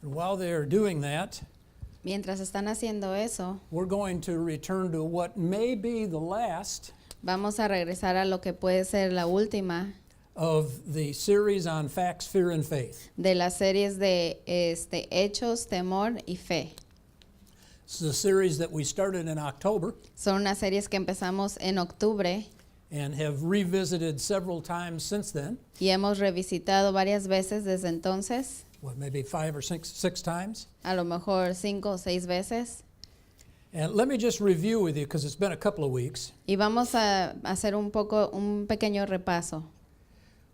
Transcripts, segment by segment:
And while they are doing that, Mientras están haciendo eso, we're going to return to what may be the last vamos a regresar a lo que puede ser la última of the series on facts, fear, and faith. de las series de Hechos, Temor y Fe. This is a series that we started in October Son unas series que empezamos en octubre and have revisited several times since then. y hemos revisitado varias veces desde entonces, What, maybe 5 or 6 times? a lo mejor 5 o 6 veces. And let me just review with you because it's been a couple of weeks. Y vamos a hacer un pequeño repaso.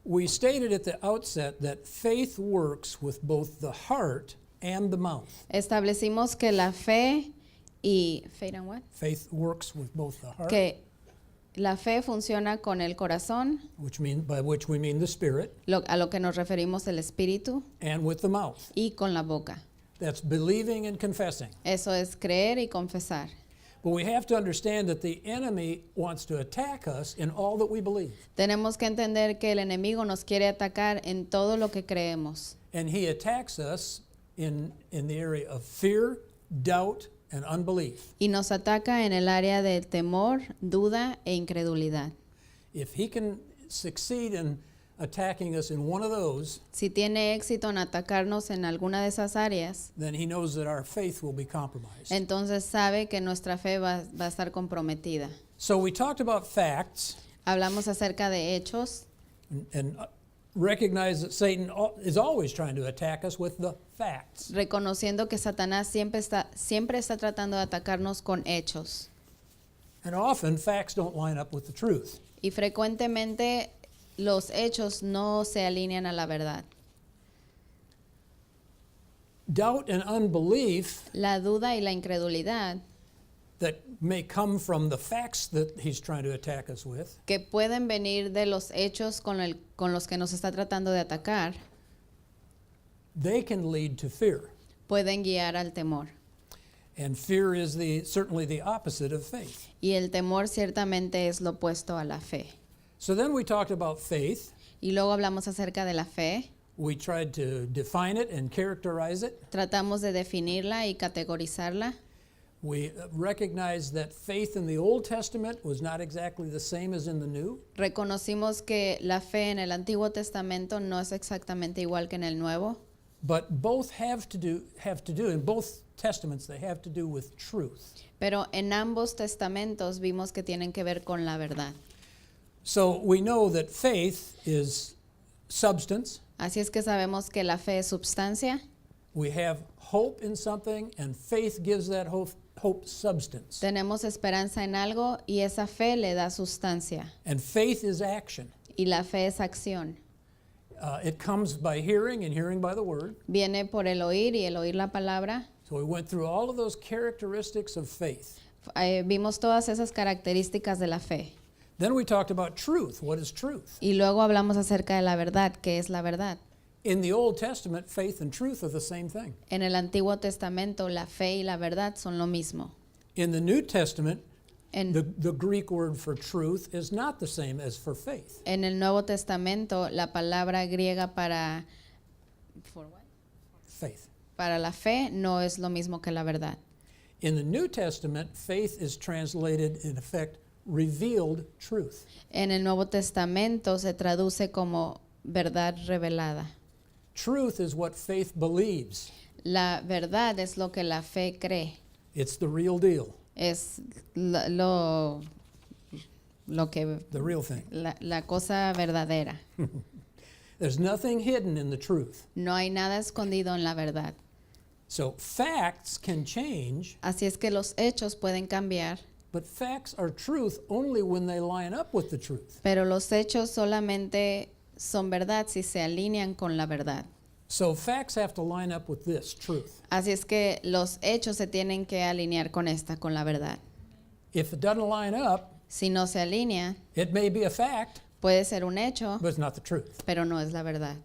We stated at the outset that faith works with both the heart and the mouth. Establecimos que la fe y faith and what? Faith works with both the heart, Que la fe funciona con el corazón, by which we mean the spirit, a lo que nos referimos el espíritu, and with the mouth. y con la boca. That's believing and confessing. Eso es creer y confesar. But we have to understand that the enemy wants to attack us in all that we believe. Tenemos que entender que el enemigo nos quiere atacar en todo lo que creemos. And he attacks us in the area of fear, doubt, and unbelief. Y nos ataca en el área del temor, duda e incredulidad. If he can succeed in attacking us in one of those, Si tiene éxito en atacarnos en alguna de esas áreas, then he knows that our faith will be compromised. entonces sabe que nuestra fe va a estar comprometida. So we talked about facts Hablamos acerca de hechos and recognize that Satan is always trying to attack us with the facts. reconociendo que Satanás siempre está tratando de atacarnos con hechos. And often facts don't line up with the truth. Y frecuentemente los hechos no se alinean a la verdad. Doubt and unbelief La duda y la incredulidad that may come from the facts that he's trying to attack us with que pueden venir de los hechos con los que nos está tratando de atacar, they can lead to fear. pueden guiar al temor. And fear is certainly the opposite of faith. Y el temor ciertamente es lo opuesto a la fe. So then we talked about faith. Y luego hablamos acerca de la fe. We tried to define it and characterize it. Tratamos de definirla y categorizarla. We recognized that faith in the Old Testament was not exactly the same as in the New. Reconocimos que la fe en el Antiguo Testamento no es exactamente igual que en el Nuevo, But both have to do in both testaments they have to do with truth. pero en ambos testamentos vimos que tienen que ver con la verdad. So we know that faith is substance. Así es que sabemos que la fe es substancia, We have hope in something, and faith gives that hope substance. tenemos esperanza en algo y esa fe le da sustancia. And faith is action. Y la fe es acción. It comes by hearing, and hearing by the word. Viene por el oír y el oír la palabra. So we went through all of those characteristics of faith. Vimos todas esas características de la fe. Then we talked about truth. What is truth? Y luego hablamos acerca de la verdad, ¿qué es la verdad? In the Old Testament, faith and truth are the same thing. En el Antiguo Testamento, la fe y la verdad son lo mismo. In the New Testament, En, the Greek word for truth is not the same as for faith. en el Nuevo Testamento, la palabra griega para Faith. la fe no es lo mismo que la verdad. In the New Testament, faith is translated, in effect, revealed truth. En el Nuevo Testamento se traduce como verdad revelada. Truth is what faith believes. La verdad es lo que la fe cree. It's the real deal, Es lo que the real thing. la cosa verdadera. There's nothing hidden in the truth. No hay nada escondido en la verdad. So facts can change, Así es que los hechos pueden cambiar, but facts are truth only when they line up with the truth. pero los hechos solamente son verdad si se alinean con la verdad. So facts have to line up with this truth. Así es que los hechos se tienen que alinear con la verdad. If it doesn't line up, Si no se alinea, it may be a fact, puede ser un hecho, but it's not the truth. pero no es la verdad.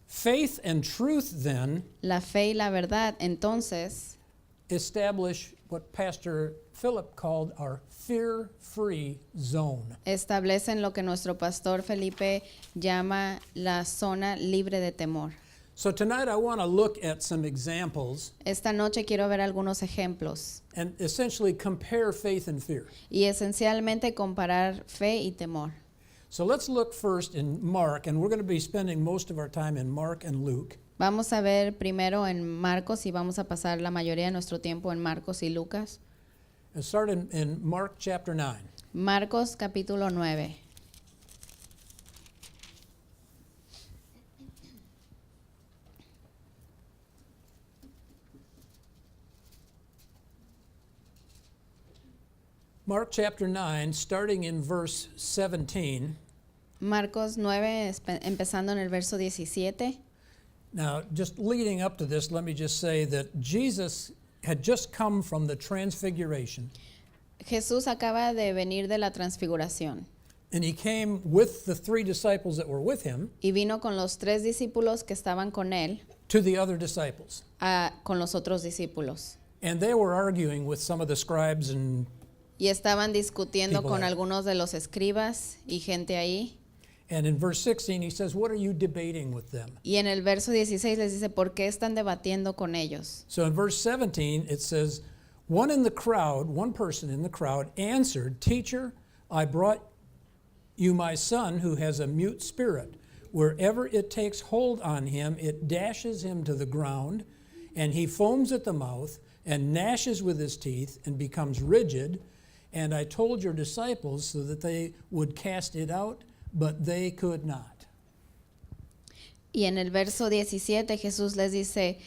Faith and truth then La fe y la verdad, entonces, establish what Pastor Philip called our fear-free zone. establecen lo que nuestro pastor Felipe llama la zona libre de temor. So tonight I want to look at some examples Esta noche quiero ver algunos ejemplos and essentially compare faith and fear. y esencialmente comparar fe y temor. So let's look first in Mark, and we're going to be spending most of our time in Mark and Luke. Vamos a ver primero en Marcos y vamos a pasar la mayoría de nuestro tiempo en Marcos y Lucas. And start in Mark chapter 9. Marcos capítulo 9. Mark chapter 9, starting in verse 17. Marcos 9, empezando en el verso 17. Now, just leading up to this, let me just say that Jesus had just come from the transfiguration, Jesús acaba de venir de la transfiguración and he came with the 3 disciples that were with him y vino con los 3 discípulos que estaban con él, to the other disciples. con los otros discípulos. And they were arguing with some of the scribes and Y estaban discutiendo People con there. algunos de los escribas y gente ahí. in verse 16 he says, "What are you debating with them?" Y en el verso 16 les dice, ¿por qué están debatiendo con ellos? So in verse 17 it says, one person in the crowd answered, "Teacher, I brought you my son who has a mute spirit. Wherever it takes hold on him, it dashes him to the ground, and he foams at the mouth and gnashes with his teeth and becomes rigid. And I told your disciples so that they would cast it out, but they could not." Y en el verso 17 Jesús les dice,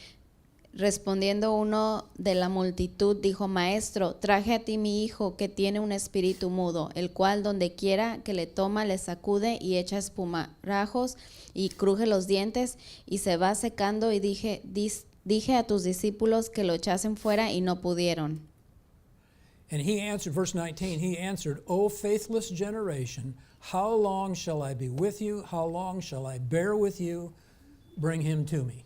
respondiendo uno de la multitud, dijo, Maestro, traje a ti mi hijo que tiene un espíritu mudo, el cual donde quiera que le toma le sacude y echa espumarajos y cruje los dientes y se va secando, y dije a tus discípulos que lo echasen fuera y no pudieron. And he answered, verse 19, he answered, "O faithless generation, how long shall I be with you? How long shall I bear with you? Bring him to me."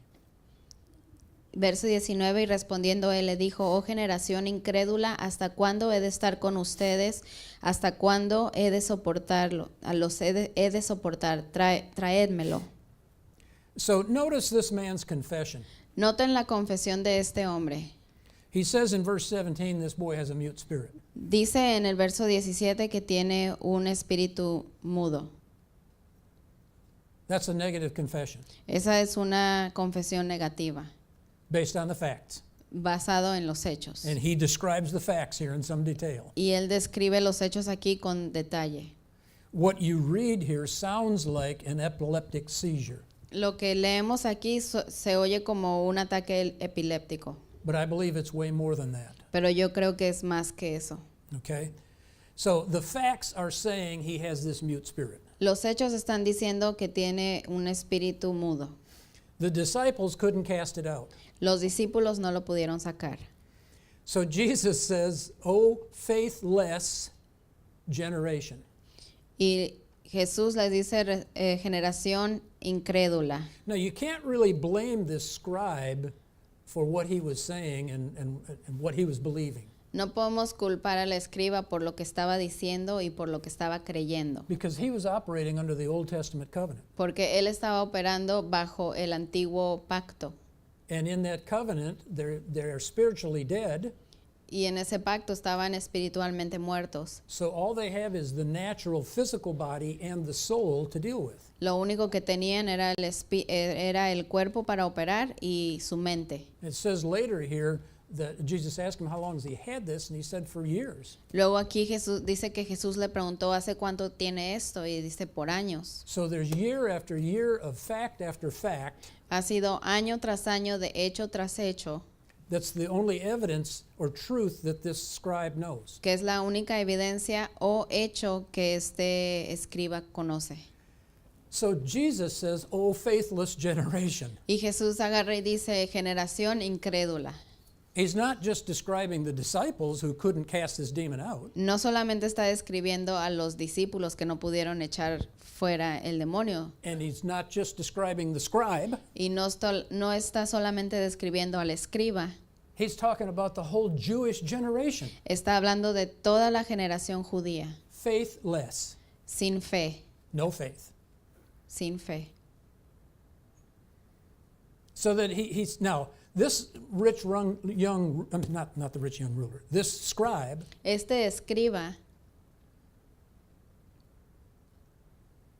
Verso 19, y respondiendo él le dijo, oh generación incrédula, ¿hasta cuándo he de estar con ustedes? ¿Hasta cuándo he de soportarlo? He de soportar, traédmelo. So notice this man's confession. Noten la confesión de este hombre. He says in verse 17, this boy has a mute spirit. Dice en el verso 17 que tiene un espíritu mudo. That's a negative confession Esa es una confesión negativa, based on the facts. basado en los hechos. And he describes the facts here in some detail. Y él describe los hechos aquí con detalle. What you read here sounds like an epileptic seizure, Lo que leemos aquí se oye como un ataque epiléptico, but I believe it's way more than that. pero yo creo que es más que eso. Okay? So the facts are saying he has this mute spirit. Los hechos están diciendo que tiene un espíritu mudo. The disciples couldn't cast it out. Los discípulos no lo pudieron sacar. So Jesus says, "Oh, faithless generation." Y Jesús les dice, generación incrédula. Now, you can't really blame this scribe for what he was saying and what he was believing, No podemos culpar al escriba por lo que estaba diciendo y por lo que estaba creyendo, because he was operating under the Old Testament covenant. porque él estaba operando bajo el antiguo pacto. And in that covenant, they're spiritually dead, Y en ese pacto estaban espiritualmente muertos. so all they have is the natural physical body and the soul to deal with. Lo único que tenían era el cuerpo para operar y su mente. It says later here that Jesus asked him how long has he had this, and he said for years. Luego aquí Jesús dice que Jesús le preguntó ¿hace cuánto tiene esto? Y dice por años. So there's year after year of fact after fact. Ha sido año tras año, de hecho tras hecho, That's the only evidence or truth that this scribe knows. que es la única evidencia o hecho que este escriba conoce. So Jesus says, "Oh, faithless generation." Y Jesús agarra y dice, generación incrédula. He's not just describing the disciples who couldn't cast this demon out. No solamente está describiendo a los discípulos que no pudieron echar fuera el demonio, And he's not just describing the scribe. y no está solamente describiendo al escriba, He's talking about the whole Jewish generation. está hablando de toda la generación judía, Faithless. sin fe, No faith. sin fe. So that he's now this not the rich young ruler. This scribe Este escriba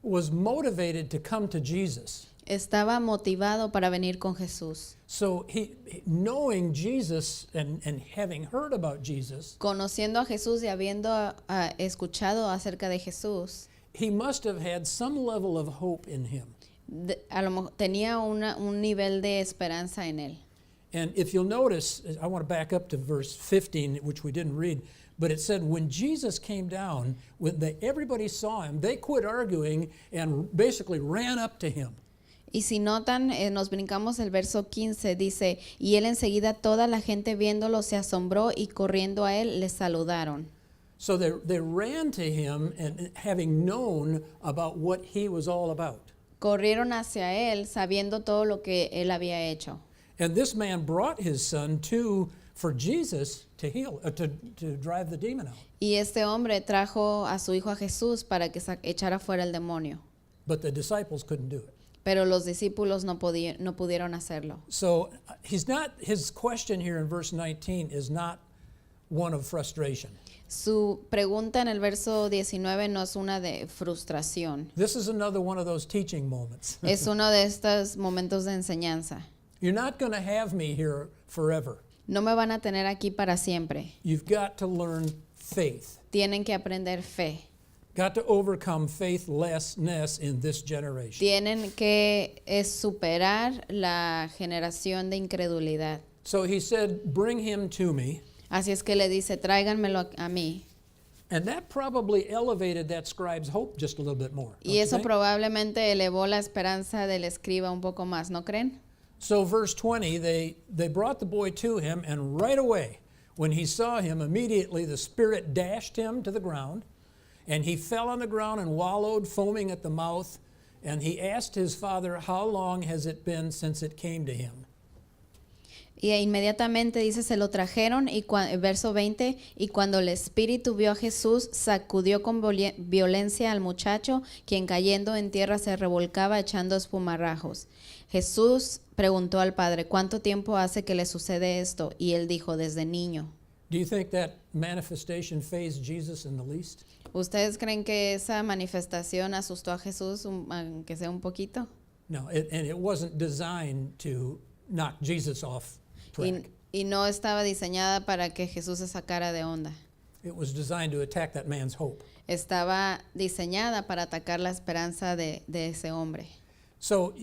was motivated to come to Jesus. estaba motivado para venir con Jesús. So knowing Jesus and having heard about Jesus, Conociendo a Jesús y habiendo escuchado acerca de Jesús, he must have had some level of hope in him. a lo mejor tenía un nivel de esperanza en él. And if you'll notice, I want to back up to verse 15, which we didn't read, but it said, when Jesus came down, everybody saw him, they quit arguing and basically ran up to him. Y si notan, nos brincamos el verso 15, dice, y él enseguida toda la gente viéndolo se asombró y corriendo a él le saludaron. So they ran to him and having known about what he was all about. Corrieron hacia él sabiendo todo lo que él había hecho. And this man brought his son for Jesus to heal, to drive the demon out. Y este hombre trajo a su hijo a Jesús para que echara fuera el demonio. But the disciples couldn't do it. Pero los discípulos no pudieron hacerlo. So his question here in verse 19 is not one of frustration. Su pregunta en el verso 19 no es una de frustración. This is another one of those teaching moments. Es uno de estos momentos de enseñanza. You're not going to have me here forever. No me van a tener aquí para siempre. You've got to learn faith. Tienen que aprender fe. Got to overcome faithlessness in this generation. Tienen que superar la generación de incredulidad. So he said, bring him to me. Así es que le dice, tráiganmelo a mí. And that probably elevated that scribe's hope just a little bit more. Y eso Okay? probablemente elevó la esperanza del escriba un poco más, ¿no creen? So verse 20, they brought the boy to him, and right away, when he saw him, immediately the spirit dashed him to the ground, and he fell on the ground and wallowed, foaming at the mouth, and he asked his father, how long has it been since it came to him? Y inmediatamente dice, se lo trajeron, y verso 20, y cuando el espíritu vio a Jesús, sacudió con violencia al muchacho, quien cayendo en tierra se revolcaba echando espumarajos. Jesús preguntó al padre, ¿cuánto tiempo hace que le sucede esto? Y él dijo, desde niño. Do you think that manifestation fazed Jesus in the least? ¿Ustedes creen que esa manifestación asustó a Jesús, aunque sea un poquito? No, and it wasn't designed to knock Jesus off track. Y no estaba diseñada para que Jesús se sacara de onda. It was designed to attack that man's hope. Estaba diseñada para atacar la esperanza de ese hombre. So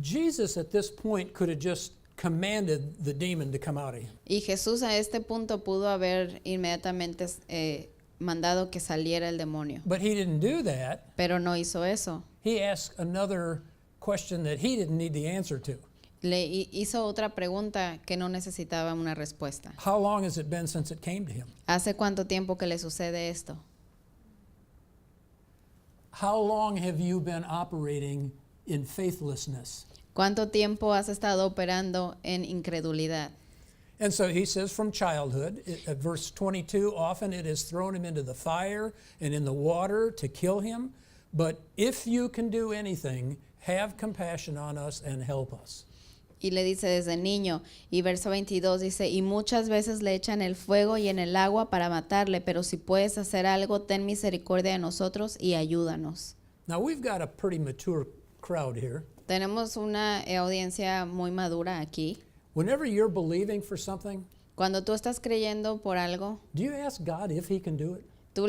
Jesus at this point could have just commanded the demon to come out of him. Y Jesús a este punto pudo haber inmediatamente mandado que saliera el demonio. But he didn't do that. Pero no hizo eso. He asked another question that he didn't need the answer to. Le hizo otra pregunta que no necesitaba una respuesta. How long has it been since it came to him? ¿Hace cuánto tiempo que le sucede esto? How long have you been operating in faithlessness? ¿Cuánto tiempo has estado operando en incredulidad? And so he says from childhood, at verse 22, often it has thrown him into the fire and in the water to kill him. But if you can do anything, have compassion on us and help us. Y le dice desde niño, y verso 22 dice, y muchas veces le echan el fuego y en el agua para matarle, pero si puedes hacer algo, ten misericordia de nosotros y ayúdanos. Now we've got a pretty mature crowd here. Tenemos una audiencia muy madura aquí. Whenever you're believing for something, Cuando tú estás creyendo por algo, do you ask God if he can do it? ¿tú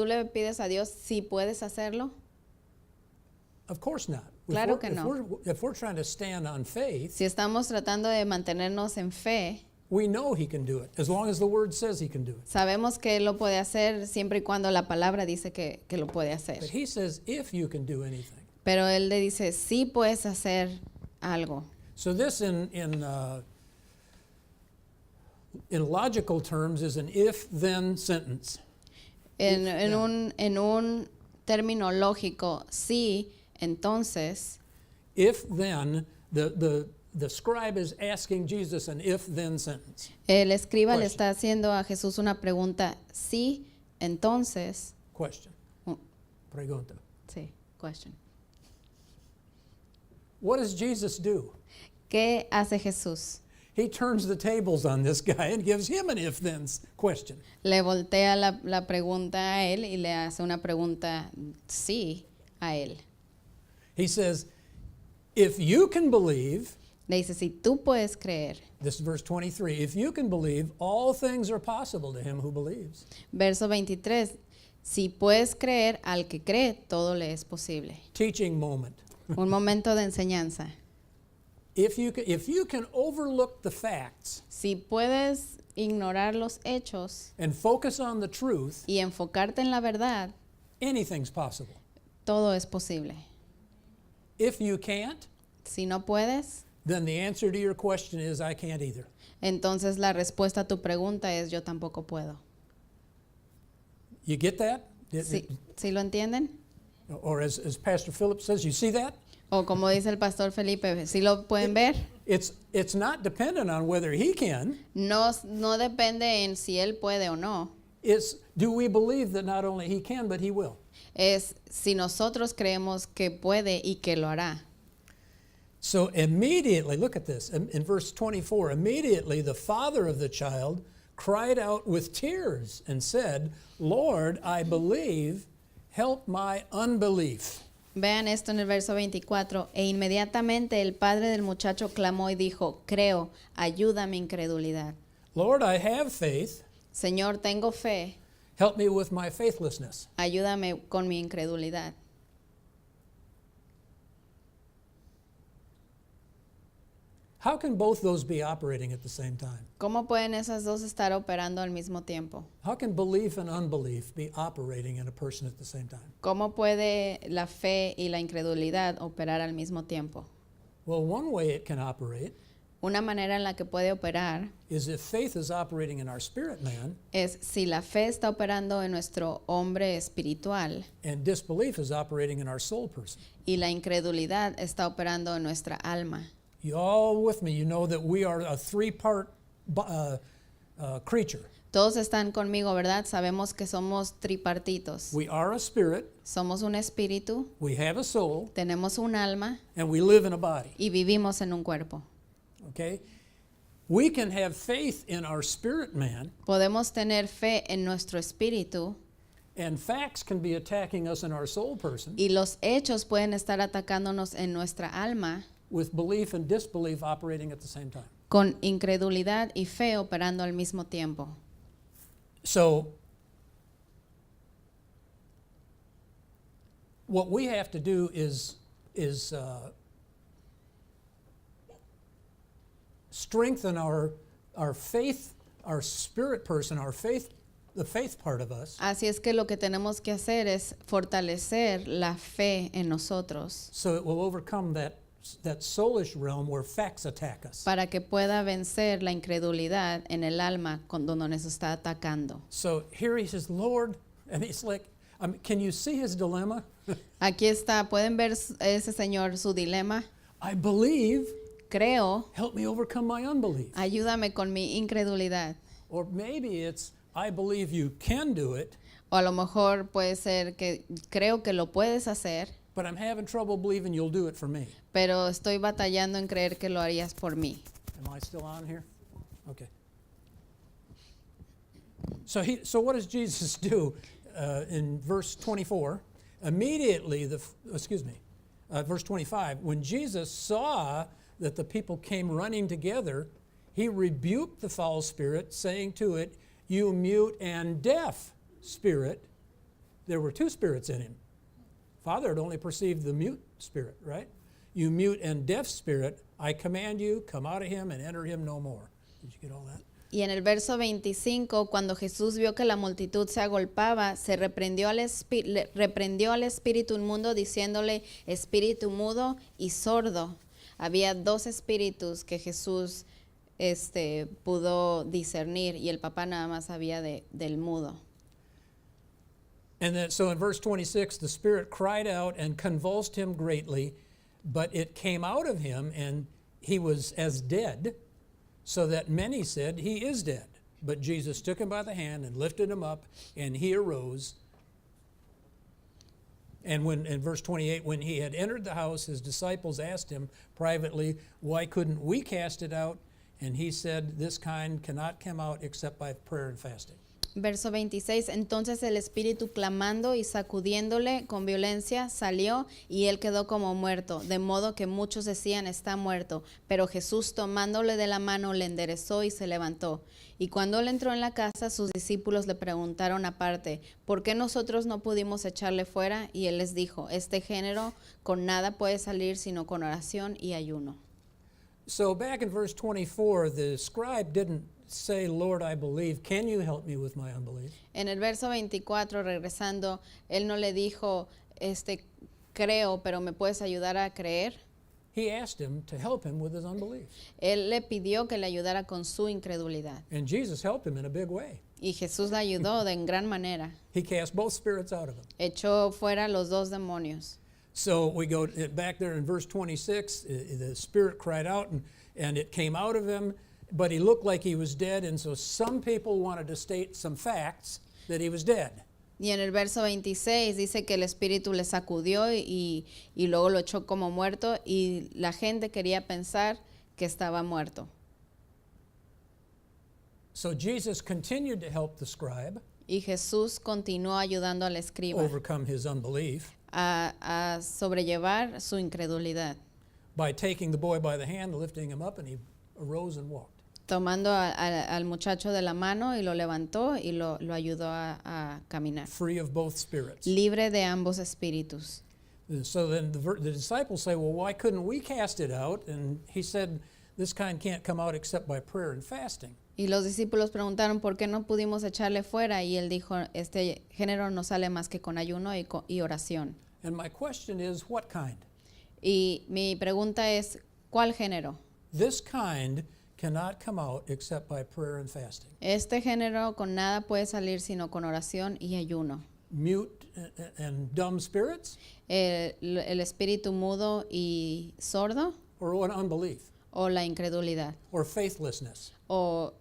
le pides a Dios si puedes hacerlo? Of course not. Claro que no. If we're trying to stand on faith, Si estamos tratando de mantenernos en fe, we know he can do it, as long as the word says he can do it. sabemos que Él lo puede hacer siempre y cuando la palabra dice que lo puede hacer. But he says if you can do anything. Pero Él le dice, sí puedes hacer algo. So this in logical terms is an if-then sentence. En un término lógico, sí, entonces, If then, the scribe is asking Jesus an if-then sentence. el escriba le Question. está haciendo a Jesús una pregunta, sí, entonces, Question. Pregunta. sí, question. What does Jesus do? ¿Qué hace Jesús? He turns the tables on this guy and gives him an if-then question. Le voltea la pregunta a él y le hace una pregunta sí a él. He says, if you can believe, Le dice, si tú puedes creer. this is verse 23, if you can believe, all things are possible to him who believes. Verso 23, si puedes creer, al que cree, todo le es posible. Teaching moment. Un momento de enseñanza. If you can overlook the facts Si puedes ignorar los hechos and focus on the truth, y enfocarte en la verdad, anything's possible. todo es posible. If you can't, Si no puedes, then the answer to your question is, I can't either. entonces la respuesta a tu pregunta es yo tampoco puedo. You get that? ¿Sí lo entienden? Or as Pastor Philip says, you see that? O como dice el pastor Felipe, ¿sí lo pueden ver? It's not dependent on whether he can. No depende en si él puede o no. It's do we believe that not only he can, but he will? Es si nosotros creemos que puede y que lo hará. So immediately, look at this, in verse 24, immediately the father of the child cried out with tears and said, Lord, I believe, help my unbelief. Vean esto en el verso 24. E inmediatamente el padre del muchacho clamó y dijo, creo, ayuda mi incredulidad. Lord, I have faith, Señor, tengo fe, help me with my faithlessness. ayúdame con mi incredulidad. How can both those be operating at the same time? ¿Cómo pueden esas dos estar operando al mismo tiempo? How can belief and unbelief be operating in a person at the same time? ¿Cómo puede la fe y la incredulidad operar al mismo tiempo? Well, one way it can operate Una manera en la que puede operar is if faith is operating in our spirit man es si la fe está operando en nuestro hombre espiritual and disbelief is operating in our soul person. y la incredulidad está operando en nuestra alma. You all with me, you know that we are a three-part creature. Todos están conmigo, ¿verdad? Sabemos que somos tripartitos. We are a spirit, Somos un espíritu, we have a soul, tenemos un alma and we live in a body. y vivimos en un cuerpo. Okay? We can have faith in our spirit man, Podemos tener fe en nuestro espíritu and facts can be attacking us in our soul person y los hechos pueden estar atacándonos en nuestra alma with belief and disbelief operating at the same time. con incredulidad y fe operando al mismo tiempo. So, what we have to do is strengthen our faith, our spirit person, our faith, the faith part of us, Así es que lo que tenemos que hacer es fortalecer la fe en nosotros so it will overcome that soulish realm where facts attack us. para que pueda vencer la incredulidad en el alma cuando nos está atacando. So here he says, Lord, and he's like, can you see his dilemma? Aquí está, ¿pueden ver ese señor su dilema? I believe, Creo, help me overcome my unbelief. ayúdame con mi incredulidad. Or maybe it's, I believe you can do it, O a lo mejor puede ser que creo que lo puedes hacer, but I'm having trouble believing you'll do it for me. pero estoy batallando en creer que lo harías por mí. Am I still on here? Okay. So what does Jesus do in verse 24? Immediately, verse 25, when Jesus saw that the people came running together, he rebuked the foul spirit, saying to it, you mute and deaf spirit. There were two spirits in him. Father had only perceived the mute spirit, right? You mute and deaf spirit, I command you, come out of him and enter him no more. Did you get all that? Y en el verso 25, cuando Jesús vio que la multitud se agolpaba, se reprendió al espíritu inmundo diciéndole, espíritu mudo y sordo. Había dos espíritus que Jesús pudo discernir y el papá nada más sabía del mudo. And then, so in verse 26, the spirit cried out and convulsed him greatly, but it came out of him, and he was as dead, so that many said, he is dead. But Jesus took him by the hand and lifted him up, and he arose. And when in verse 28, when he had entered the house, his disciples asked him privately, "Why couldn't we cast it out?" And he said, "This kind cannot come out except by prayer and fasting." Verso 26, entonces el espíritu clamando y sacudiéndole con violencia salió y él quedó como muerto, de modo que muchos decían está muerto, pero Jesús tomándole de la mano le enderezó y se levantó. Y cuando él entró en la casa, sus discípulos le preguntaron aparte, ¿por qué nosotros no pudimos echarle fuera? Y él les dijo, este género con nada puede salir sino con oración y ayuno. So back in verse 24, the scribe didn't say, "Lord, I believe. Can you help me with my unbelief?" En el verso 24, regresando, él no le dijo, creo, pero ¿me puedes ayudar a creer? He asked him to help him with his unbelief. Él le pidió que le ayudara con su incredulidad. And Jesus helped him in a big way. Y Jesús le ayudó de en gran manera. He cast both spirits out of him. Echó fuera los dos demonios. So we go back there in verse 26, the spirit cried out and it came out of him, but he looked like he was dead, and so some people wanted to state some facts that he was dead. Y en el verso 26 dice que el espíritu le sacudió y luego lo echó como muerto y la gente quería pensar que estaba muerto. So Jesus continued to help the scribe Y Jesús continuó ayudando al escriba overcome his unbelief a sobrellevar su incredulidad, by taking the boy by the hand, lifting him up, and he arose and walked. tomando al muchacho de la mano y lo levantó y lo ayudó a caminar, Free of both spirits. libre de ambos espíritus. And so then the disciples say, "Well, why couldn't we cast it out?" And he said, "This kind can't come out except by prayer and fasting." Y los discípulos preguntaron por qué no pudimos echarle fuera y él dijo, este género no sale más que con ayuno y oración. And my question is, what kind? Y mi pregunta es, ¿cuál género? This kind cannot come out except by prayer and fasting. Este género con nada puede salir sino con oración y ayuno. Mute and dumb spirits, El espíritu mudo y sordo or what, unbelief, o la incredulidad or faithlessness. o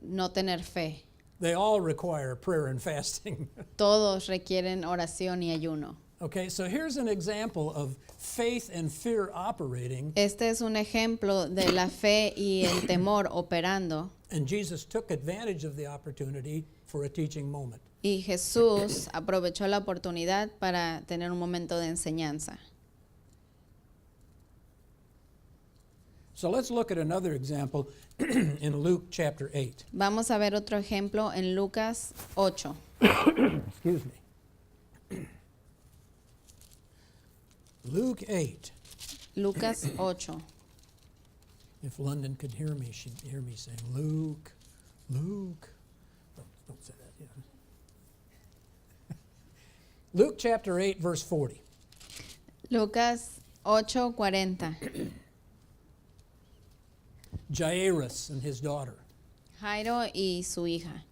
no tener fe. They all require prayer and fasting. Todos requieren oración y ayuno. Okay, so here's an example of faith and fear operating, Este es un ejemplo de la fe y el temor operando. and Jesus took advantage of the opportunity for a teaching moment. Y Jesús aprovechó la oportunidad para tener un momento de enseñanza. So let's look at another example in Luke chapter 8. Vamos a ver otro ejemplo en Lucas 8. Excuse me. Luke 8. Lucas 8. If London could hear me, she'd hear me saying, "Luke, Luke." Don't say that. Yeah. Luke chapter 8, verse 40. Lucas 8:40. Jairus and his daughter. Jairo y su hija.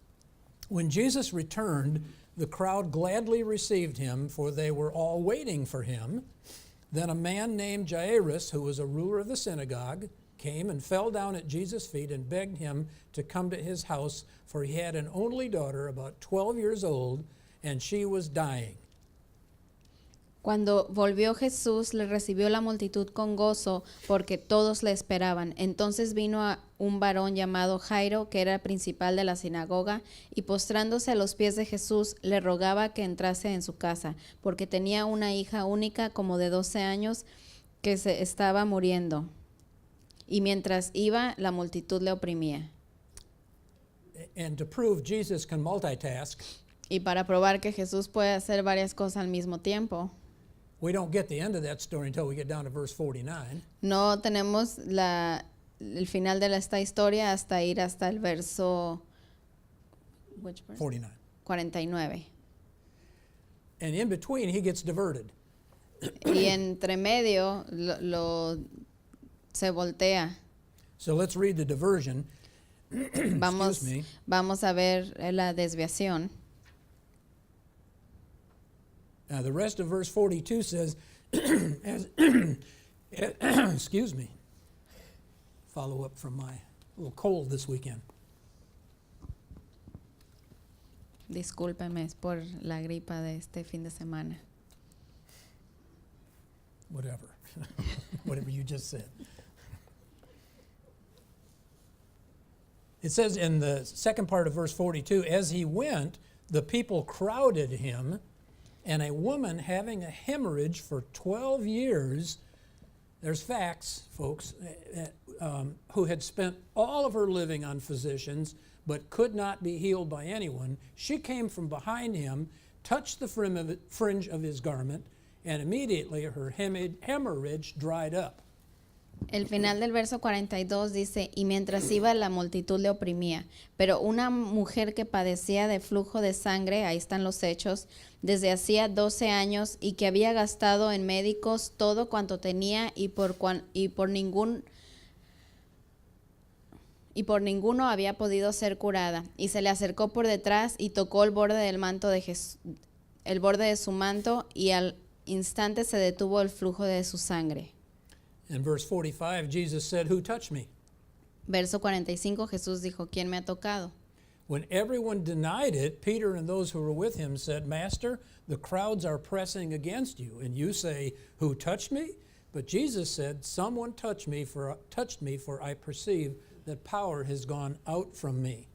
When Jesus returned, the crowd gladly received him, for they were all waiting for him. Then a man named Jairus, who was a ruler of the synagogue, came and fell down at Jesus' feet and begged him to come to his house, for he had an only daughter, about 12 years old, and she was dying. Cuando volvió Jesús, le recibió la multitud con gozo, porque todos le esperaban. Entonces vino a un varón llamado Jairo, que era principal de la sinagoga, y postrándose a los pies de Jesús, le rogaba que entrase en su casa, porque tenía una hija única como de 12 años que se estaba muriendo. Y mientras iba, la multitud le oprimía. And to prove Jesus can multitask, Y para probar que Jesús puede hacer varias cosas al mismo tiempo, we don't get the end of that story until we get down to verse 49. no tenemos el final de esta historia hasta ir hasta el verso which verse? 49. 49. And in between, he gets diverted. Y entre medio se voltea. So let's read the diversion. Vamos, Excuse me. vamos a ver la desviación. Now, the rest of verse 42 says, excuse me, follow up from my little cold this weekend. Discúlpeme, es por la gripa de este fin de semana. whatever, whatever you just said. It says in the second part of verse 42, as he went, the people crowded him, and a woman having a hemorrhage for 12 years, there's facts, folks, who had spent all of her living on physicians, but could not be healed by anyone, she came from behind him, touched the fringe of his garment, and immediately her hemorrhage dried up. El final del verso 42 dice, y mientras iba la multitud le oprimía, pero una mujer que padecía de flujo de sangre, ahí están los hechos, desde hacía 12 años y que había gastado en médicos todo cuanto tenía y por ninguno había podido ser curada, y se le acercó por detrás y tocó el borde del manto de Jesús, el borde de su manto, y al instante se detuvo el flujo de su sangre. In verse 45, Jesus said, "Who touched me?" Verso 45, Jesús dijo, ¿quién me ha tocado? When everyone denied it, Peter and those who were with him said, "Master, the crowds are pressing against you, and you say, 'Who touched me?'" But Jesus said, "Someone touched me, for I perceive that power has gone out from me."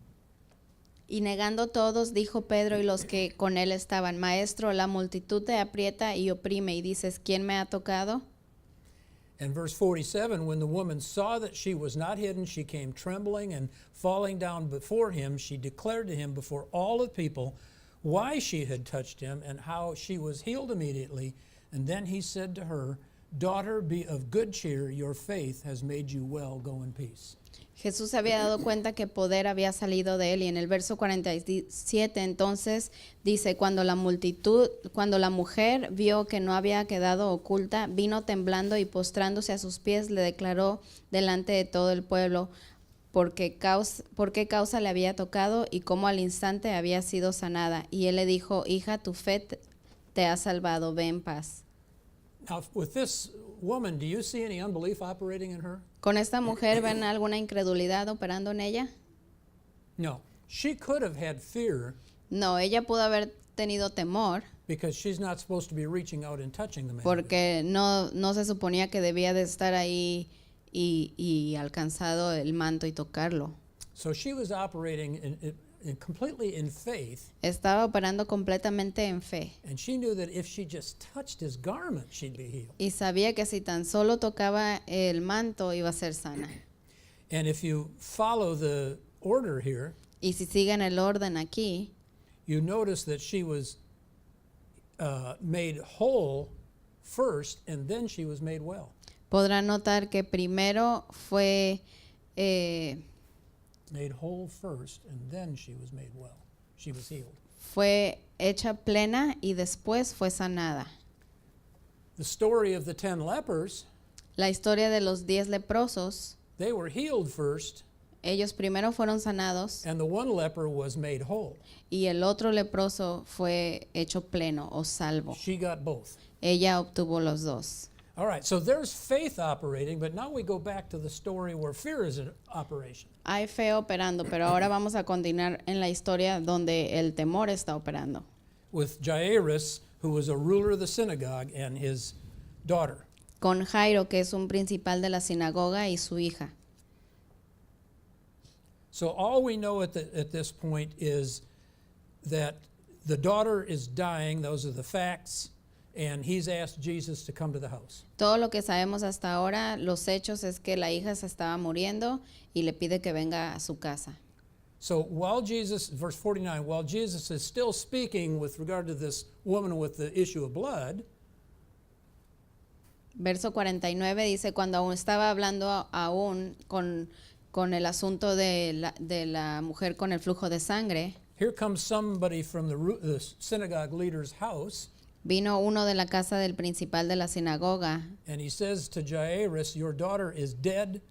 Y negando todos, dijo Pedro y los que con él estaban, Maestro, la multitud te aprieta y oprime, y dices, ¿quién me ha tocado? And verse 47, when the woman saw that she was not hidden, she came trembling and falling down before him. She declared to him before all the people why she had touched him and how she was healed immediately. And then he said to her, "Daughter, be of good cheer. Your faith has made you well. Go in peace." Jesús se había dado cuenta que poder había salido de él, y en el verso 47 entonces dice, cuando la mujer vio que no había quedado oculta, vino temblando y postrándose a sus pies le declaró delante de todo el pueblo por qué causa le había tocado y cómo al instante había sido sanada. Y él le dijo, hija, tu fe te ha salvado, ve en paz. Now, with this woman, do you see any unbelief operating in her? ¿Con esta mujer ven alguna incredulidad operando en ella? No. She could have had fear No, ella pudo haber tenido temor because she's not supposed to be reaching out and touching the man. porque no se suponía que debía de estar ahí y alcanzado el manto y tocarlo. So she was operating completely in faith, Estaba operando completamente en fe and she knew that if she just touched his garment, she'd be healed. y sabía que si tan solo tocaba el manto iba a ser sana. And if you follow the order here, Y si siguen el orden aquí, you notice that she was made whole first, and then she was made well. podrán notar que primero fue Made whole first, and then she was made well. She was healed. hecha plena y después fue sanada. The story of the 10 lepers, La historia de los 10 leprosos, they were healed first, ellos primero fueron sanados and the one leper was made whole. y el otro leproso fue hecho pleno o salvo. She got both. Ella obtuvo los dos. All right, so there's faith operating, but now we go back to the story where fear is in operation. Hay fe operando, pero ahora vamos a continuar en la historia donde el temor está operando. With Jairus, who was a ruler of the synagogue, and his daughter. Con Jairo, que es un principal de la sinagoga, y su hija. So all we know at this point is that the daughter is dying, those are the facts, and he's asked Jesus to come to the house. Todo lo que sabemos hasta ahora, los hechos, es que la hija se estaba muriendo y le pide que venga a su casa. So while Jesus, verse 49, while Jesus is still speaking with regard to this woman with the issue of blood, Verso 49 dice, cuando aún estaba hablando aún con el asunto de la mujer con el flujo de sangre, here comes somebody from the synagogue leader's house, vino uno de la casa del principal de la sinagoga and he says to Jairus, "Your daughter is dead.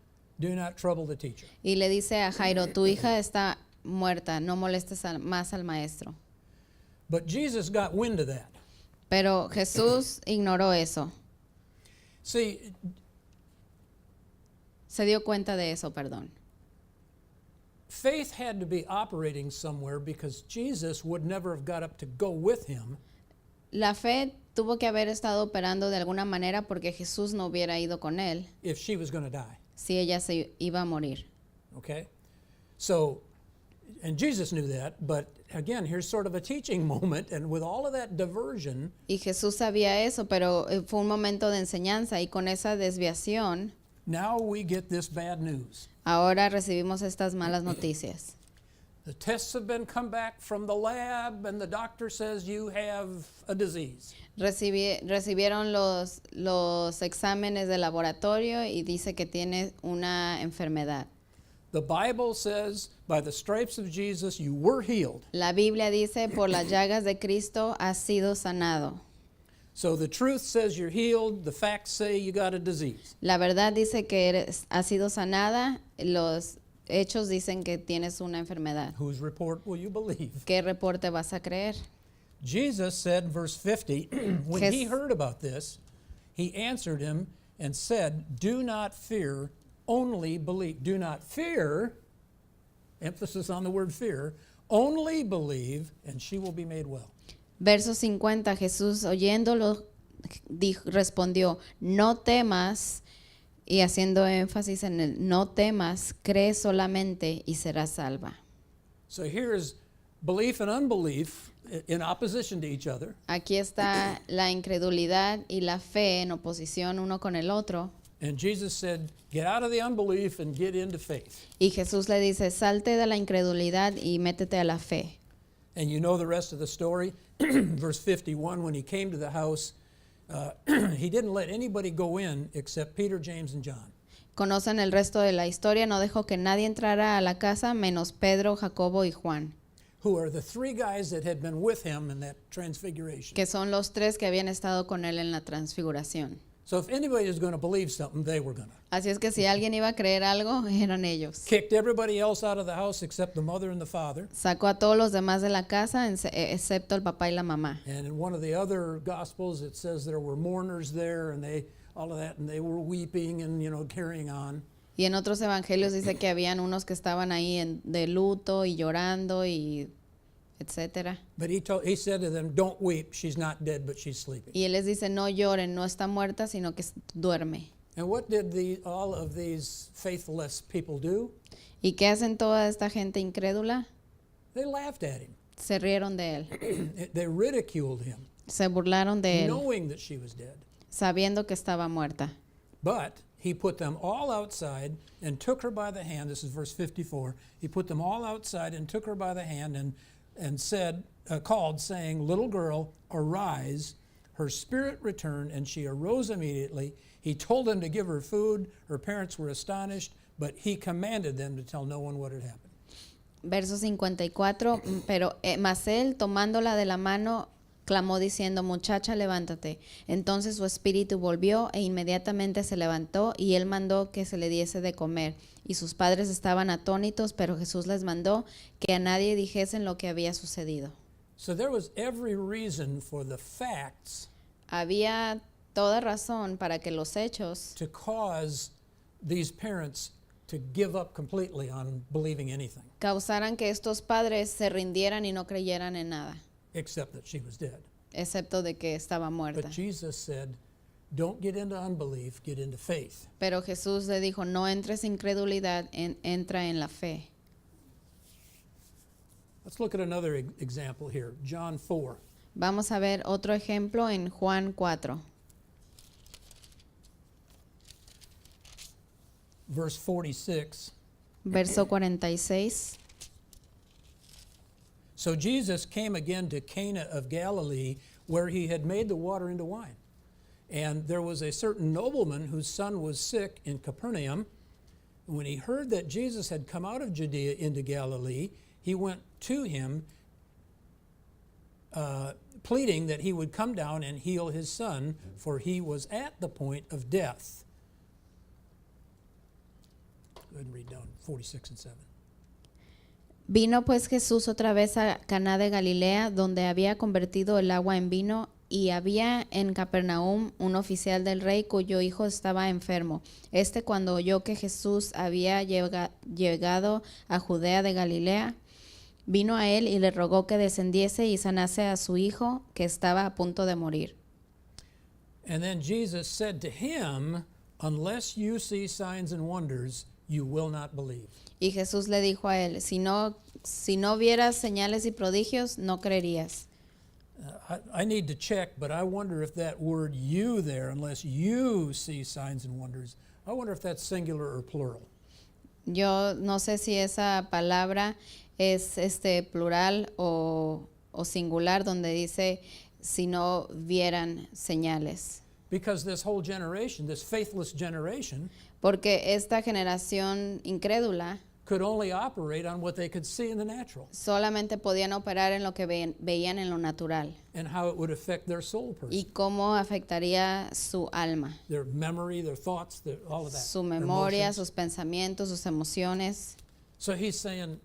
Do not trouble the teacher." y le dice a Jairo, tu hija está muerta, no molestes más al maestro. But Jesus got wind of that. Pero Jesús ignoró eso, See, se dio cuenta de eso, perdón. faith had to be operating somewhere because Jesus would never have got up to go with him. La fe tuvo que haber estado operando de alguna manera porque Jesús no hubiera ido con él if she was going to die. si ella se iba a morir. Okay? So, and Jesus knew that, but again, here's sort of a teaching moment, and with all of that diversion, Y Jesús sabía eso, pero fue un momento de enseñanza y con esa desviación, now we get this bad news. ahora recibimos estas malas noticias. The tests have been come back from the lab, and the doctor says you have a disease. Recibieron los exámenes de laboratorio y dice que tiene una enfermedad. The Bible says, by the stripes of Jesus, you were healed. La Biblia dice, por las llagas de Cristo has sido sanado. So the truth says you're healed, the facts say you got a disease. La verdad dice que has sido sanada, los hechos dicen que tienes una enfermedad. Whose report will you believe? ¿Qué reporte vas a creer? Jesus said in verse 50, when he heard about this, he answered him and said, do not fear, only believe. Do not fear, emphasis on the word fear, only believe, and she will be made well. Verso 50, Jesús oyéndolo respondió, no temas, y haciendo énfasis en el no temas, cree solamente y serás salva. So here's belief and unbelief in opposition to each other. Aquí está la incredulidad y la fe en oposición uno con el otro. And Jesus said, get out of the unbelief and get into faith. Y Jesús le dice, salte de la incredulidad y métete a la fe. And you know the rest of the story. Verse 51, when he came to the house, he didn't let anybody go in except Peter, James, and John. Conocen el resto de la historia, no dejó que nadie entrara a la casa menos Pedro, Jacobo y Juan, Who are the three guys that had been with him in that transfiguration. que son los tres que habían estado con él en la transfiguración. So if anybody is going to believe something, they were going to. Así es que si alguien iba a creer algo, eran ellos. Kicked everybody else out of the house except the mother and the father. Sacó a todos los demás de la casa, excepto el papá y la mamá. And in one of the other gospels, it says there were mourners there, and all of that, and they were weeping and carrying on. Y en otros evangelios dice que habían unos que estaban ahí de luto y llorando y etcétera. But he said to them, "Don't weep. She's not dead, but she's sleeping." Y él les dice, no lloren, no está muerta, sino que duerme. And what did all of these faithless people do? ¿Y qué hacen toda esta gente incrédula? They laughed at him. Se rieron de él, They ridiculed him, se burlaron de él, knowing that she was dead. sabiendo que estaba muerta. But he put them all outside and took her by the hand. This is verse 54. He put them all outside and took her by the hand and said, called, saying, "Little girl, arise." Her spirit returned, and she arose immediately. He told them to give her food. Her parents were astonished, but he commanded them to tell no one what had happened. Verso 54, pero mas él, tomándola de la mano, clamó diciendo, muchacha, levántate. Entonces su espíritu volvió e inmediatamente se levantó y él mandó que se le diese de comer. Y sus padres estaban atónitos, pero Jesús les mandó que a nadie dijesen lo que había sucedido. So there was every reason for the facts Había toda razón para que los hechos to cause these parents to give up completely on believing anything, causaran que estos padres se rindieran y no creyeran en nada, except that she was dead. excepto de que estaba muerta. But Jesus said, don't get into unbelief, get into faith. Pero Jesús le dijo, no entres en incredulidad, entra en la fe. Let's look at another example here, John 4. Vamos a ver otro ejemplo en Juan 4, Verse 46. verso 46. So Jesus came again to Cana of Galilee, where he had made the water into wine. And there was a certain nobleman whose son was sick in Capernaum. When he heard that Jesus had come out of Judea into Galilee, he went to him, pleading that he would come down and heal his son, for he was at the point of death. Go ahead and read down 46 and 7. Vino pues Jesús otra vez a Caná de Galilea, donde había convertido el agua en vino, y había en Capernaum un oficial del rey cuyo hijo estaba enfermo. Cuando oyó que Jesús había llegado a Judea de Galilea, vino a él y le rogó que descendiese y sanase a su hijo, que estaba a punto de morir. And then Jesus said to him, unless you see signs and wonders, you will not believe. Y Jesús le dijo a él, si no vieras señales y prodigios, no creerías. I need to check, but I wonder if that word you there, unless you see signs and wonders, I wonder if that's singular or plural. Yo no sé si esa palabra es plural o singular, donde dice si no vieran señales. Because this whole generation, this faithless generation, Porque esta generación incrédula could only operate on what they could see in the natural solamente podían operar en lo que veían en lo natural and how it would affect their soul person, y cómo afectaría su alma, their memory, their thoughts, all of that. su their memoria, emotions. sus pensamientos, sus emociones. So he's saying,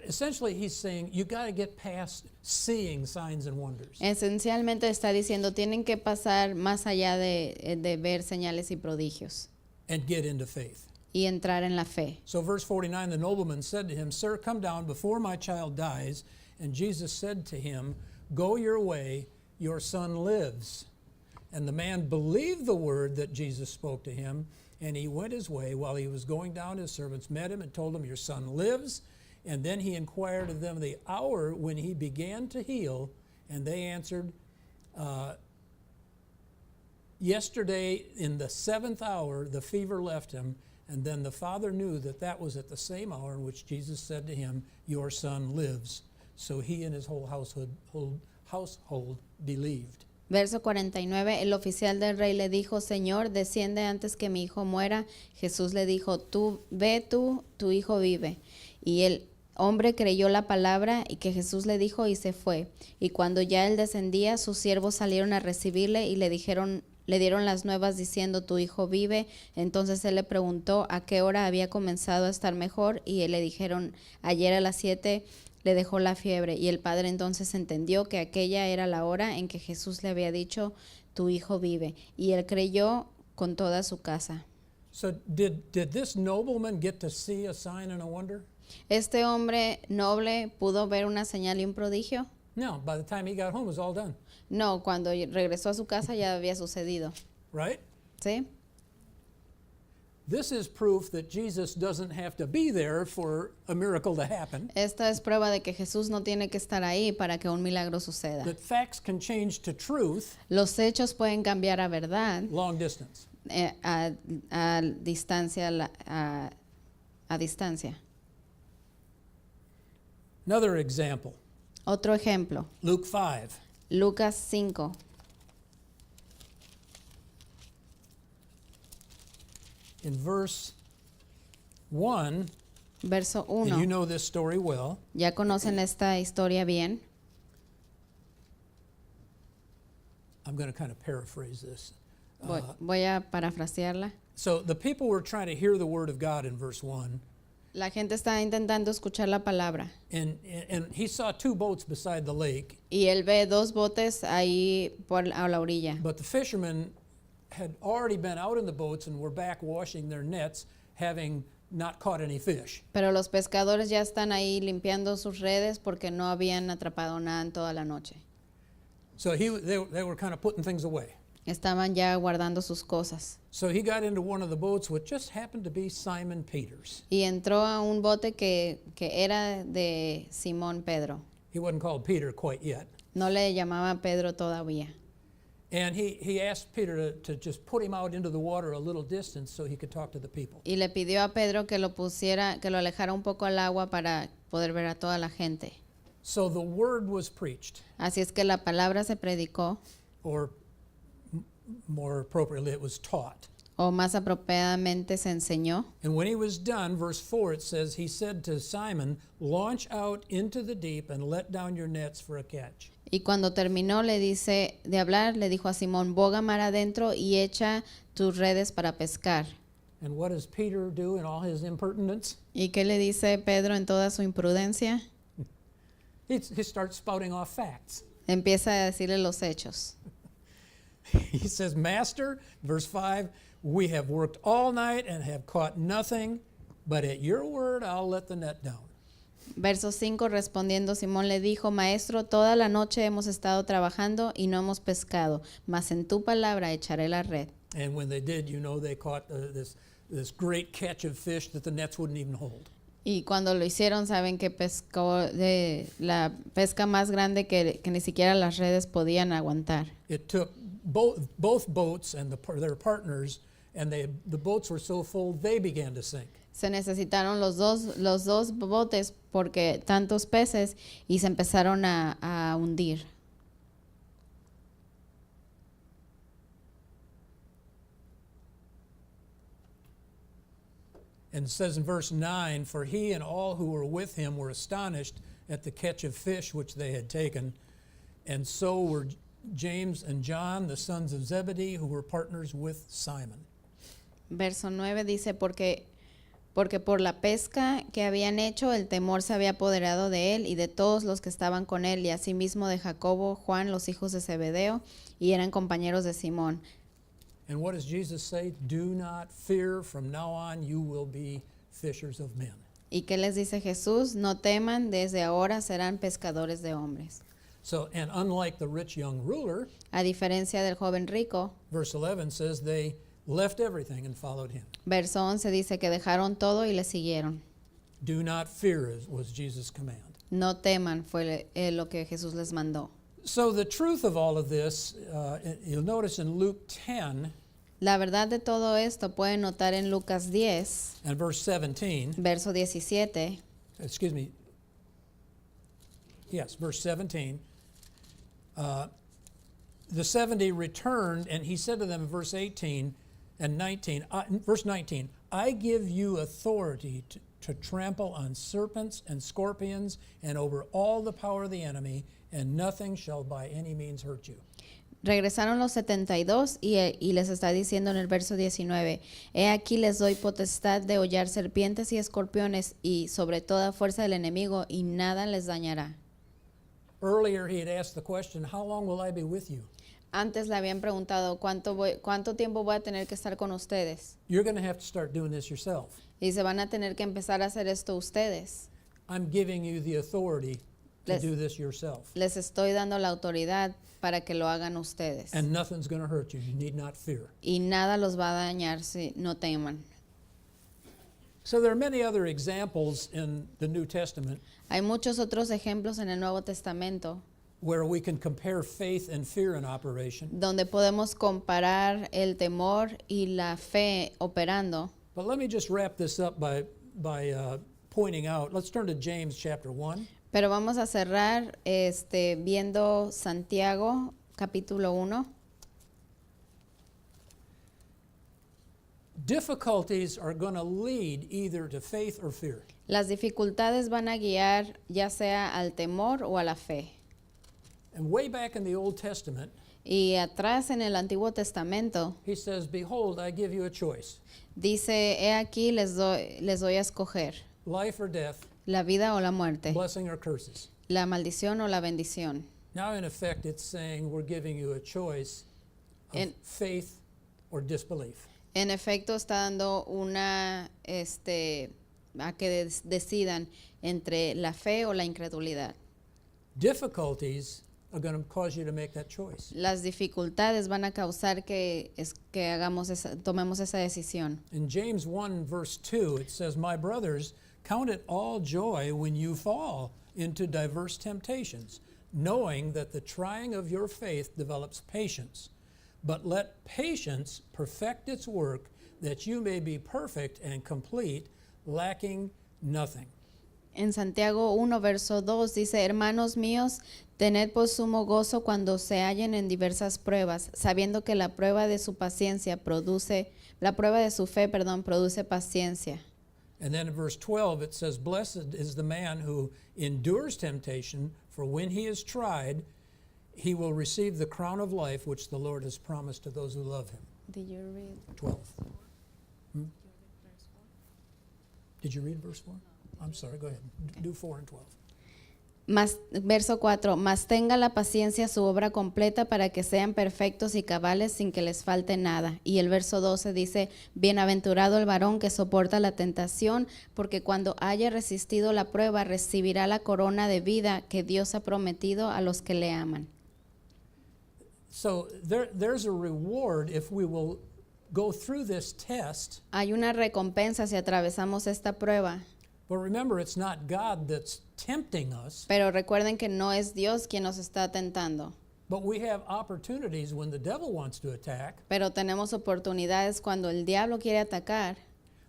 essentially he's saying, you got to get past seeing signs and wonders. Esencialmente está diciendo, tienen que pasar más allá de ver señales y prodigios And get into faith. y entrar en la fe. So verse 49, the nobleman said to him, Sir, come down before my child dies. And Jesus said to him, Go your way, your son lives. And the man believed the word that Jesus spoke to him, and he went his way. While he was going down, his servants met him and told him, Your son lives. And then he inquired of them the hour when he began to heal, and they answered, Yesterday in the 7th hour the fever left him. And then the father knew that that was at the same hour in which Jesus said to him, Your son lives. So he and his whole household believed. Verso 49, el oficial del rey le dijo, Señor, desciende antes que mi hijo muera. Jesús le dijo, Ve tú, tu hijo vive. Y el hombre creyó la palabra y que Jesús le dijo y se fue. Y cuando ya él descendía, sus siervos salieron a recibirle y le dieron las nuevas diciendo, tu hijo vive. Entonces él le preguntó a qué hora había comenzado a estar mejor y le dijeron, ayer a las 7 le dejó la fiebre. Y el padre entonces entendió que aquella era la hora en que Jesús le había dicho, tu hijo vive. Y él creyó con toda su casa. So did this nobleman get to see a sign and a wonder? ¿Este hombre noble pudo ver una señal y un prodigio? No, by the time he got home, it was all done, No, cuando regresó a su casa ya había sucedido. right? ¿Sí? This is proof that Jesus doesn't have to be there for a miracle to happen, Esta es prueba de que Jesús no tiene que estar ahí para que un milagro suceda. that facts can change to truth Los hechos pueden cambiar a verdad long distance. a distancia. A distancia. Another example, Otro ejemplo, Luke 5. Lucas 5. In verse 1, Verso and you 1. know this story well, Ya conocen esta historia bien. I'm going to kind of paraphrase this. Voy a parafrasearla. So the people were trying to hear the word of God in verse 1, La gente está intentando escuchar la palabra and he saw 2 boats beside the lake, y él ve 2 botes ahí a la orilla. but the fishermen had already been out in the boats and were back washing their nets, having not caught any fish. Pero los pescadores ya están ahí limpiando sus redes porque no habían atrapado nada en toda la noche. So they were kind of putting things away. Estaban ya guardando sus cosas. So he got into one of the boats, which just happened to be Simon Peter's. Y entró a un bote que era de Simón Pedro. He wasn't called Peter quite yet. No le llamaba Pedro todavía. And he asked Peter to just put him out into the water a little distance so he could talk to the people. Y le pidió a Pedro que lo alejara un poco al agua para poder ver a toda la gente. So the word was preached, Así es que la palabra se predicó, or more appropriately, it was taught. o más apropiadamente se enseñó. And when he was done, verse 4, it says, he said to Simon, launch out into the deep and let down your nets for a catch. Y cuando terminó le dijo a Simón, boga mar adentro y echa tus redes para pescar. And what does Peter do in all his impertinence? ¿Y qué le dice Pedro en toda su imprudencia? He starts spouting off facts. Empieza a decirle los hechos. He says, Master, verse 5, we have worked all night and have caught nothing, but at your word I'll let the net down. Verso 5, respondiendo Simón le dijo, Maestro, toda la noche hemos estado trabajando y no hemos pescado, mas en tu palabra echaré la red. And when they did, they caught this great catch of fish that the nets wouldn't even hold. Y cuando lo hicieron, saben que pescó de la pesca más grande que ni siquiera las redes podían aguantar. It took both boats and their partners, and the boats were so full they began to sink. Se necesitaron los dos botes porque tantos peces y se empezaron a hundir. And it says in verse 9, for he and all who were with him were astonished at the catch of fish which they had taken, and so were James and John, the sons of Zebedee, who were partners with Simon. Verso 9 dice, porque por la pesca que habían hecho, el temor se había apoderado de él y de todos los que estaban con él, y asimismo de Jacobo, Juan, los hijos de Zebedeo, y eran compañeros de Simón. And what does Jesus say? Do not fear, from now on you will be fishers of men. ¿Y qué les dice Jesús? No teman, desde ahora serán pescadores de hombres. So, and unlike the rich young ruler, A diferencia del joven rico, verse 11 says they left everything and followed him. verso 11 dice que dejaron todo y le siguieron. Do not fear was Jesus' command. No teman fue lo que Jesús les mandó. So the truth of all of this, you'll notice in Luke 10 La verdad de todo esto pueden notar en Lucas 10, and verse 17, verso 17, excuse me, yes, verse 17, the 70 returned, and he said to them in verse 18 and 19, verse 19, I give you authority to trample on serpents and scorpions and over all the power of the enemy, and nothing shall by any means hurt you. Regresaron los 72 y les está diciendo en el verso 19, he aquí les doy potestad de hollar serpientes y escorpiones y sobre toda fuerza del enemigo y nada les dañará. Earlier he had asked the question, how long will I be with you? Antes le habían preguntado cuánto tiempo voy a tener que estar con ustedes. You're going to have to start doing this yourself. Y se van a tener que empezar a hacer esto ustedes. I'm giving you the authority to Les- do this yourself. Les estoy dando la autoridad para que lo hagan ustedes. And nothing's going to hurt you. You need not fear. Y nada los va a dañar si no teman. So there are many other examples in the New Testament Hay muchos otros ejemplos en el Nuevo Testamento where we can compare faith and fear in operation. donde podemos comparar el temor y la fe operando. But let me just wrap this up by pointing out. Let's turn to James chapter 1. Pero vamos a cerrar viendo Santiago capítulo 1. Difficulties are going to lead either to faith or fear. Las dificultades van a guiar ya sea al temor o a la fe. And way back in the Old Testament, Y atrás en el Antiguo Testamento he says, behold, I give you a choice, dice, he aquí les doy a escoger life or death, la vida o la muerte, blessing or curses. la maldición o la bendición. Now, in effect, it's saying we're giving you a choice of En- faith or disbelief. En efecto, está dando una, a que decidan entre la fe o la incredulidad. Difficulties are going to cause you to make that choice. Las dificultades van a causar que tomemos esa decisión. In James 1, verse 2, it says, my brothers, count it all joy when you fall into diverse temptations, knowing that the trying of your faith develops patience. But let patience perfect its work, that you may be perfect and complete, lacking nothing. En Santiago 1, verso 2 dice, hermanos míos, tened por sumo gozo cuando se hallen en diversas pruebas, sabiendo que la prueba de su fe, produce paciencia. And then in verse 12 it says, blessed is the man who endures temptation, for when he is tried, he will receive the crown of life which the Lord has promised to those who love him. Did you read? 12. Did you read verse 4? I'm sorry, go ahead. Do 4 and 12. Verso 4, mas tenga la paciencia su obra completa para que sean perfectos y cabales sin que les falte nada. Y el verso 12 dice, bienaventurado el varón que soporta la tentación, porque cuando haya resistido la prueba recibirá la corona de vida que Dios ha prometido a los que le aman. So there's a reward if we will go through this test. Hay una recompensa si atravesamos esta prueba, But remember, it's not God that's tempting us, pero recuerden que no es Dios quien nos está tentando. but we have opportunities when the devil wants to attack Pero tenemos oportunidades cuando el diablo quiere atacar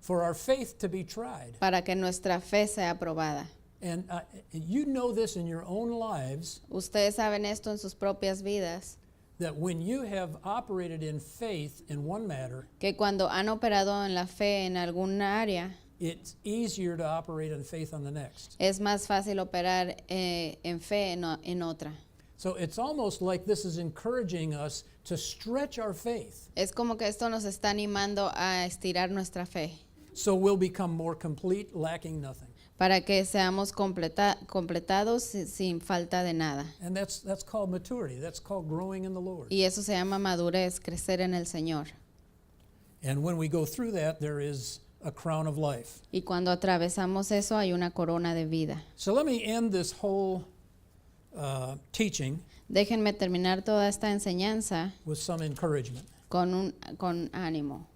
for our faith to be tried. para que nuestra fe sea probada. And you know this in your own lives, Ustedes saben esto en sus propias vidas, that when you have operated in faith in one matter, que cuando han operado en la fe en alguna área, it's easier to operate in faith on the next. es más fácil operar en fe en otra. So it's almost like this is encouraging us to stretch our faith Es como que esto nos está animando a estirar nuestra fe so we'll become more complete, lacking nothing. para que seamos completados sin falta de nada. And that's called maturity. That's called growing in the Lord. Y eso se llama madurez, crecer en el Señor. And when we go through that, there is a crown of life. Y cuando atravesamos eso hay una corona de vida. So let me end this whole teaching Déjenme terminar toda esta enseñanza with some encouragement. con ánimo.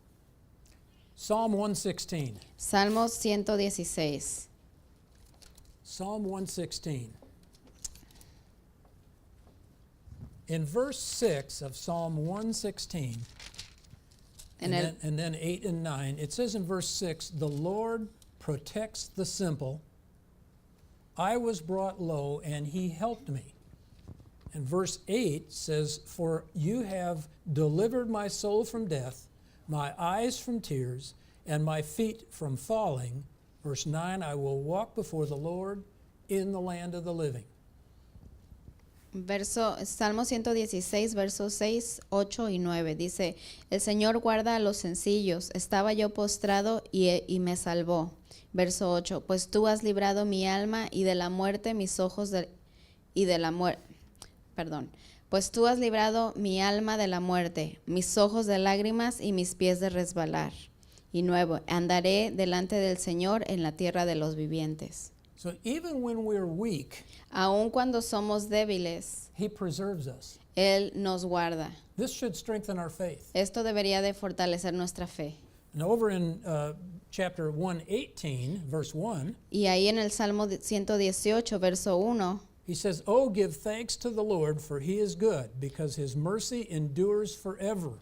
Psalm 116. Salmos 116. Psalm 116. In verse 6 of Psalm 116, and then 8 and 9, it says in verse 6, the Lord protects the simple. I was brought low, and he helped me. And verse 8 says, for you have delivered my soul from death, my eyes from tears, and my feet from falling. Verse 9, I will walk before the Lord in the land of the living. Salmo 116, versos 6, 8 y 9. Dice, el Señor guarda a los sencillos. Estaba yo postrado y me salvó. Verso 8, pues tú has librado mi alma y de la muerte mis ojos pues tú has librado mi alma de la muerte, mis ojos de lágrimas y mis pies de resbalar. Y 9, andaré delante del Señor en la tierra de los vivientes. So even when we're weak, Aun cuando somos débiles, he preserves us. Él nos guarda. This should strengthen our faith. Esto debería de fortalecer nuestra fe. And over in chapter 118, verse 1, Y ahí en el Salmo 118, verso 1, he says, oh, give thanks to the Lord, for he is good, because his mercy endures forever.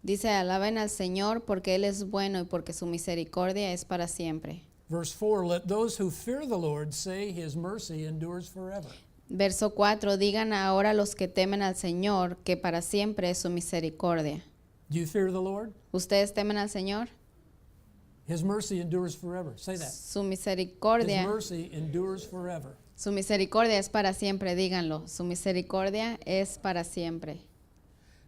dice, alaben al Señor porque Él es bueno y porque su misericordia es para siempre. Verse 4, let those who fear the Lord say his mercy endures forever. Verso 4, digan ahora los que temen al Señor que para siempre es su misericordia. Do you fear the Lord? ¿Ustedes temen al Señor? His mercy endures forever. Say that. Su His misericordia, mercy endures forever. su misericordia es para siempre, díganlo. Su misericordia es para siempre.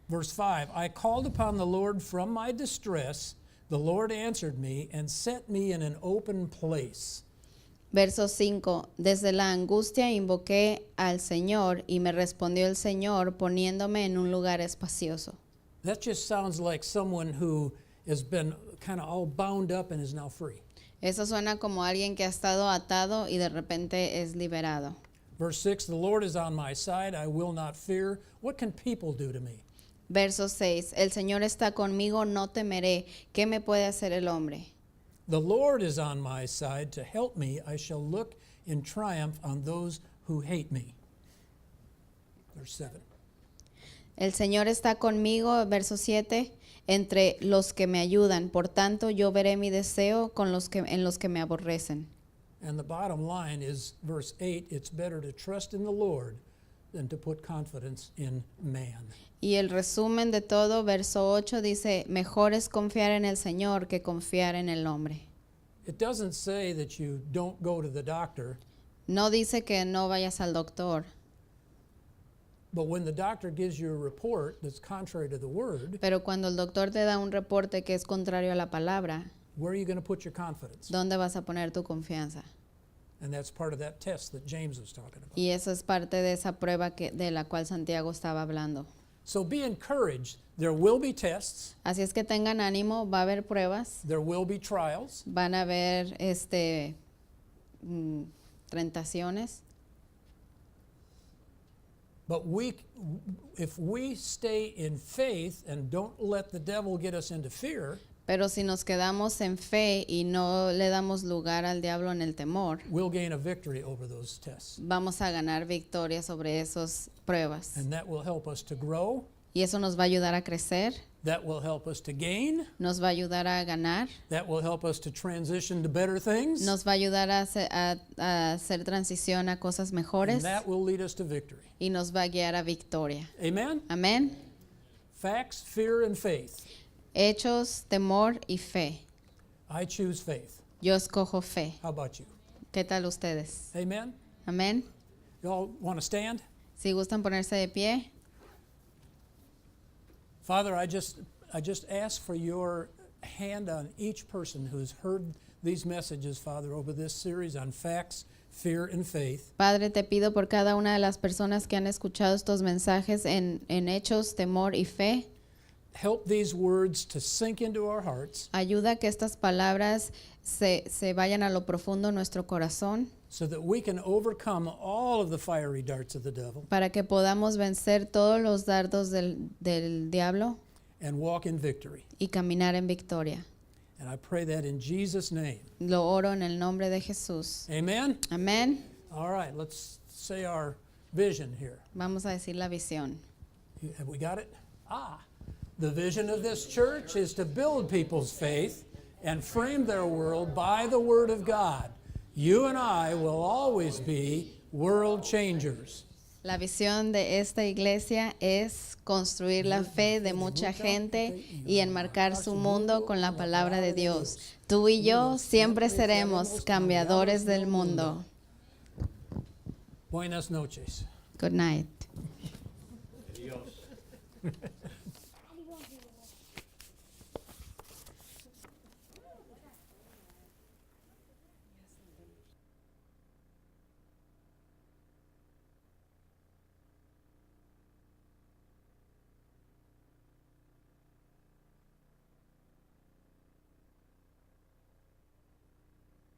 Verse 5, I called upon the Lord from my distress. The Lord answered me and set me in an open place. Verso 5, desde la angustia invoqué al Señor y me respondió el Señor poniéndome en un lugar espacioso. That just sounds like someone who has been kind of all bound up and is now free. Eso suena como alguien que ha estado atado y de repente es liberado. Verse 6, the Lord is on my side. I will not fear. What can people do to me? Verso 6, el Señor está conmigo, no temeré. ¿Qué me puede hacer el hombre? The Lord is on my side to help me. I shall look in triumph on those who hate me. Verse 7. El Señor está conmigo, verso 7, entre los que me ayudan. Por tanto, yo veré mi deseo en los que me aborrecen. And the bottom line is verse 8, it's better to trust in the Lord than to put confidence in man. Y el resumen de todo, verso 8, dice, mejor es confiar en el Señor que confiar en el hombre. It doesn't say that you don't go to the doctor, No dice que no vayas al doctor, but when the doctor gives you a report that's contrary to the word, pero cuando el doctor te da un reporte que es contrario a la palabra, where are you going to put your confidence? ¿dónde vas a poner tu confianza? And that's part of that test that James was talking about. Y eso es parte de esa prueba de la cual Santiago estaba hablando. So be encouraged. There will be tests. Así es que tengan ánimo, va a haber pruebas, There will be trials. van a haber tentaciones, But if we stay in faith and don't let the devil get us into fear, pero si nos quedamos en fe y no le damos lugar al diablo en el temor, we'll gain a victory over those tests. vamos a ganar victoria sobre esas pruebas. And that will help us to grow. Y eso nos va a ayudar a crecer, That will help us to gain. nos va a ayudar a ganar, That will help us to transition to better things. nos va a ayudar a hacer transición a cosas And mejores that will lead us to victory. y nos va a guiar a victoria. Amen? Amén. Facts, fear, and faith. Hechos, temor y fe. I choose faith. Yo escojo fe. How about you? ¿Qué tal ustedes? Amen? Amén. You all want to stand? Si gustan ponerse de pie. Father, I just ask for your hand on each person who's heard these messages, Father, over this series on facts, fear, and faith. Padre, te pido por cada una de las personas que han escuchado estos mensajes en hechos, temor y fe. Help these words to sink into our hearts Ayuda a que estas palabras se vayan a lo profundo de nuestro corazón so that we can overcome all of the fiery darts of the devil para que podamos vencer todos los dardos del diablo and walk in victory. y caminar en victoria. And I pray that in Jesus' name. Lo oro en el nombre de Jesús. Amen? Amén. All right, let's say our vision here. Vamos a decir la visión. Have we got it? The vision of this church is to build people's faith and frame their world by the Word of God. You and I will always be world changers. La visión de esta iglesia es construir la fe de mucha gente y enmarcar su mundo con la palabra de Dios. Tú y yo siempre seremos cambiadores del mundo. Buenas noches. Good night. Adiós.